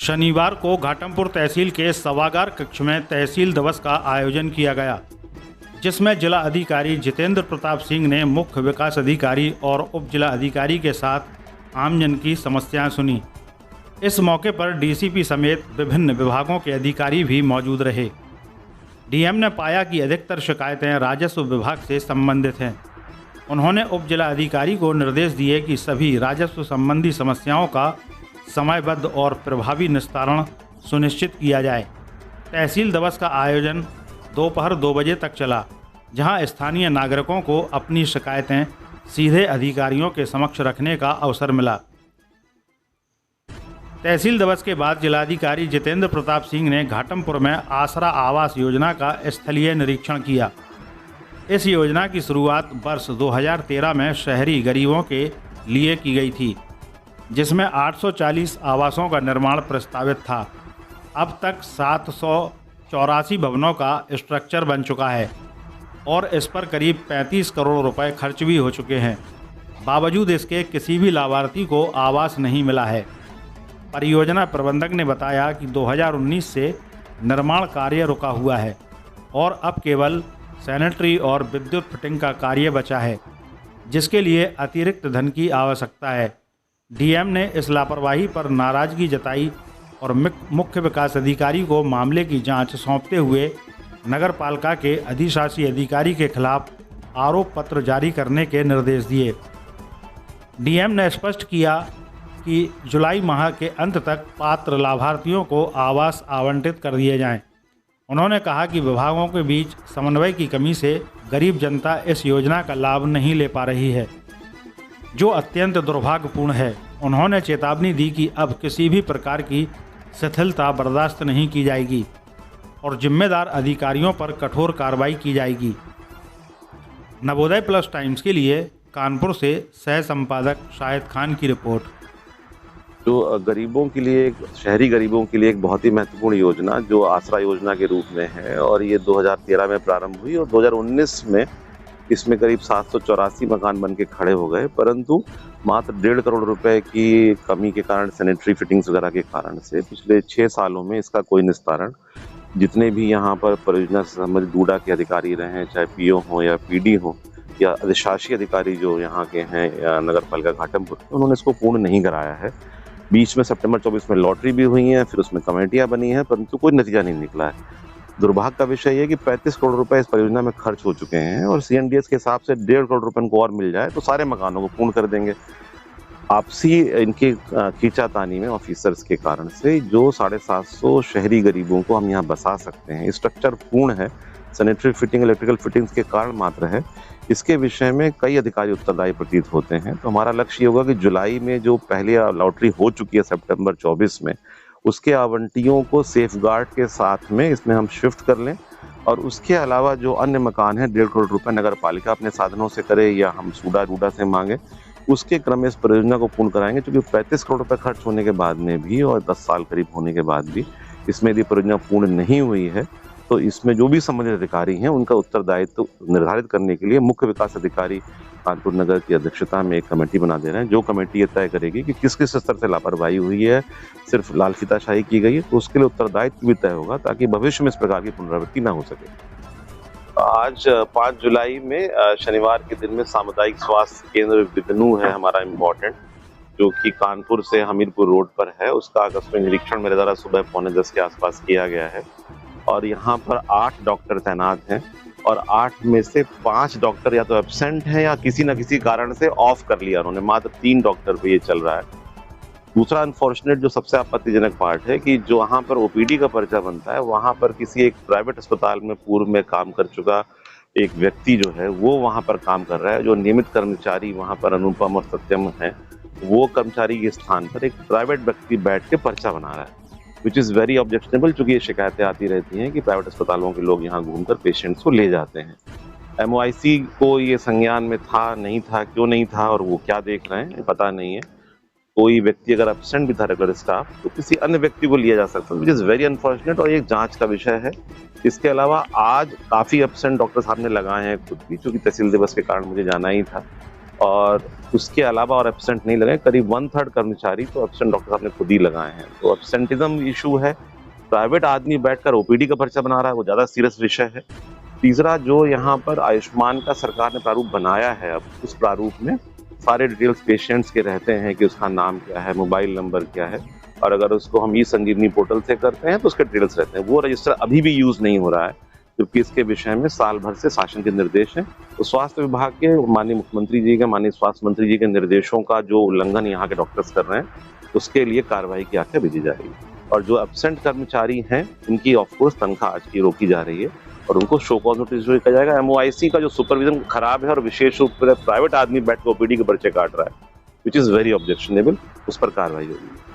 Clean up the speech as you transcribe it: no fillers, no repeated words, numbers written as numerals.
शनिवार को घाटमपुर तहसील के सभागार कक्ष में तहसील दिवस का आयोजन किया गया, जिसमें जिला अधिकारी जितेंद्र प्रताप सिंह ने मुख्य विकास अधिकारी और उप जिला अधिकारी के साथ आमजन की समस्याएं सुनी। इस मौके पर डीसीपी समेत विभिन्न विभागों के अधिकारी भी मौजूद रहे। डीएम ने पाया कि अधिकतर शिकायतें राजस्व विभाग से संबंधित हैं। उन्होंने उप जिला अधिकारी को निर्देश दिए कि सभी राजस्व संबंधी समस्याओं का समयबद्ध और प्रभावी निस्तारण सुनिश्चित किया जाए। तहसील दिवस का आयोजन दोपहर 2 बजे तक चला, जहां स्थानीय नागरिकों को अपनी शिकायतें सीधे अधिकारियों के समक्ष रखने का अवसर मिला। तहसील दिवस के बाद जिलाधिकारी जितेंद्र प्रताप सिंह ने घाटमपुर में आसरा आवास योजना का स्थलीय निरीक्षण किया। इस योजना की शुरुआत वर्ष 2013 में शहरी गरीबों के लिए की गई थी, जिसमें 840 आवासों का निर्माण प्रस्तावित था। अब तक 784 भवनों का स्ट्रक्चर बन चुका है और इस पर करीब 35 करोड़ रुपए खर्च भी हो चुके हैं। बावजूद इसके किसी भी लाभार्थी को आवास नहीं मिला है। परियोजना प्रबंधक ने बताया कि 2019 से निर्माण कार्य रुका हुआ है और अब केवल सैनिटरी और विद्युत फिटिंग का कार्य बचा है, जिसके लिए अतिरिक्त धन की आवश्यकता है। डीएम ने इस लापरवाही पर नाराजगी जताई और मुख्य विकास अधिकारी को मामले की जांच सौंपते हुए नगरपालिका के अधिशासी अधिकारी के खिलाफ आरोप पत्र जारी करने के निर्देश दिए। डीएम ने स्पष्ट किया कि जुलाई माह के अंत तक पात्र लाभार्थियों को आवास आवंटित कर दिए जाएं। उन्होंने कहा कि विभागों के बीच समन्वय की कमी से गरीब जनता इस योजना का लाभ नहीं ले पा रही है, जो अत्यंत दुर्भाग्यपूर्ण है। उन्होंने चेतावनी दी कि अब किसी भी प्रकार की शिथिलता बर्दाश्त नहीं की जाएगी और जिम्मेदार अधिकारियों पर कठोर कार्रवाई की जाएगी। नवोदय प्लस टाइम्स के लिए कानपुर से सह संपादक शाहिद खान की रिपोर्ट। जो गरीबों के लिए, शहरी गरीबों के लिए एक बहुत ही महत्वपूर्ण योजना जो आसरा योजना के रूप में है, और ये 2013 में प्रारंभ हुई और 2019 में इसमें करीब 784 मकान बन के खड़े हो गए, परंतु मात्र 1.5 करोड़ रुपए की कमी के कारण, सैनिटरी फिटिंग्स वगैरह के कारण से पिछले 6 सालों में इसका कोई निस्तारण, जितने भी यहाँ पर परियोजना से संबंधित डूडा के अधिकारी रहे हैं, चाहे पीओ हो या पीडी हो या अधिशासी अधिकारी जो यहाँ के हैं नगर पालिका घाटमपुर, उन्होंने इसको पूर्ण नहीं कराया है। बीच में सितंबर 24 में लॉटरी भी हुई है, फिर उसमें कमेटियां बनी हैं, परंतु कोई नतीजा नहीं निकला है। दुर्भाग्य का विषय ये कि 35 करोड़ रुपए इस परियोजना में खर्च हो चुके हैं और सीएनडीएस के हिसाब से 1.5 करोड़ रुपए को और मिल जाए तो सारे मकानों को पूर्ण कर देंगे। आपसी इनके खींचातानी में ऑफिसर्स के कारण से जो 750 शहरी गरीबों को हम यहाँ बसा सकते हैं, स्ट्रक्चर पूर्ण है, सैनिटरी फिटिंग, इलेक्ट्रिकल फिटिंग्स के कारण मात्र है। इसके विषय में कई अधिकारी उत्तरदायी प्रतीत होते हैं। तो हमारा लक्ष्य ये होगा कि जुलाई में जो पहले लॉटरी हो चुकी है सितंबर 24 में, उसके आवंटियों को सेफगार्ड के साथ में इसमें हम शिफ्ट कर लें और उसके अलावा जो अन्य मकान हैं 1.5 करोड़ रुपए नगर पालिका अपने साधनों से करे या हम सूडा रूडा से मांगे, उसके क्रम में इस परियोजना को पूर्ण कराएंगे। क्योंकि 35 करोड़ रुपए खर्च होने के बाद में भी और 10 साल करीब होने के बाद भी इसमें यदि परियोजना पूर्ण नहीं हुई है तो इसमें जो भी संबंधित अधिकारी हैं उनका उत्तरदायित्व निर्धारित करने के लिए मुख्य विकास अधिकारी कानपुर नगर की अध्यक्षता में एक कमेटी बना दे रहे हैं। जो कमेटी ये तय करेगी कि किस किस स्तर से लापरवाही हुई है, सिर्फ लाल फीताशाही की गई है, तो उसके लिए उत्तरदायित्व भी तय होगा ताकि भविष्य में इस प्रकार की पुनरावृत्ति ना हो सके। आज 5 जुलाई में शनिवार के दिन में सामुदायिक स्वास्थ्य केंद्र विदनू है हमारा इम्पोर्टेंट, जो कि कानपुर से हमीरपुर रोड पर है। उसका आकस्मिक निरीक्षण मेरे द्वारा सुबह 9:45 के आसपास किया गया है और यहाँ पर 8 डॉक्टर तैनात हैं और 8 में से 5 डॉक्टर या तो एब्सेंट हैं या किसी न किसी कारण से ऑफ कर लिया उन्होंने। मात्र 3 डॉक्टर पे ये चल रहा है। दूसरा अनफॉर्चुनेट जो सबसे आपत्तिजनक पार्ट है कि जो वहाँ पर ओपीडी का पर्चा बनता है, वहाँ पर किसी एक प्राइवेट अस्पताल में पूर्व में काम कर चुका एक व्यक्ति जो है वो वहाँ पर काम कर रहा है। जो नियमित कर्मचारी वहाँ पर अनुपम और सत्यम है, वो कर्मचारी के स्थान पर एक प्राइवेट व्यक्ति बैठ के पर्चा बना रहा है, विच इज़ वेरी ऑब्जेक्शनेबल। चूँकि ये शिकायतें आती रहती हैं कि प्राइवेट अस्पतालों के लोग यहाँ घूमकर पेशेंट्स को ले जाते हैं। एमओआईसी को ये संज्ञान में था, नहीं था, क्यों नहीं था और वो क्या देख रहे हैं पता नहीं है। कोई व्यक्ति अगर एब्सेंट भी था रेगुलर स्टाफ तो किसी अन्य व्यक्ति को लिया जा सकता है, विच इज़ वेरी अनफॉर्चुनेट और एक जांच का विषय है। इसके अलावा आज काफ़ी एब्सेंट डॉक्टर साहब ने लगाए हैं खुद भी, चूँकि तहसील दिवस के कारण मुझे जाना ही था। और उसके अलावा और एब्सेंट नहीं लगाए। करीब 1/3 कर्मचारी तो एब्सेंट डॉक्टर साहब ने खुद ही लगाए हैं। तो एब्सेंटिज्म इशू है। प्राइवेट आदमी बैठकर ओपीडी का पर्चा बना रहा है, वो ज़्यादा सीरियस विषय है। तीसरा, जो यहाँ पर आयुष्मान का सरकार ने प्रारूप बनाया है, अब उस प्रारूप में सारे डिटेल्स पेशेंट्स के रहते हैं कि उसका नाम क्या है, मोबाइल नंबर क्या है, और अगर उसको हम ई संजीवनी पोर्टल से करते हैं तो उसके डिटेल्स रहते हैं। वो रजिस्टर अभी भी यूज नहीं हो रहा है, क्योंकि इसके विषय में साल भर से शासन के निर्देश हैं। तो स्वास्थ्य विभाग के माननीय मुख्यमंत्री जी के, माननीय स्वास्थ्य मंत्री जी के निर्देशों का जो उल्लंघन यहाँ के डॉक्टर्स कर रहे हैं, उसके लिए कार्रवाई की आज्ञा भेजी जा रही है। और जो एब्सेंट कर्मचारी हैं, उनकी ऑफकोर्स तनख्वाह आज की रोकी जा रही है और उनको शो कॉज नोटिस इशू किया जाएगा। एमओआईसी का जो सुपरविजन खराब है और विशेष रूप से प्राइवेट आदमी बैठ के ओपीडी के पर्चे काट रहा है, विच इज वेरी ऑब्जेक्शनेबल, उस पर कार्रवाई होगी।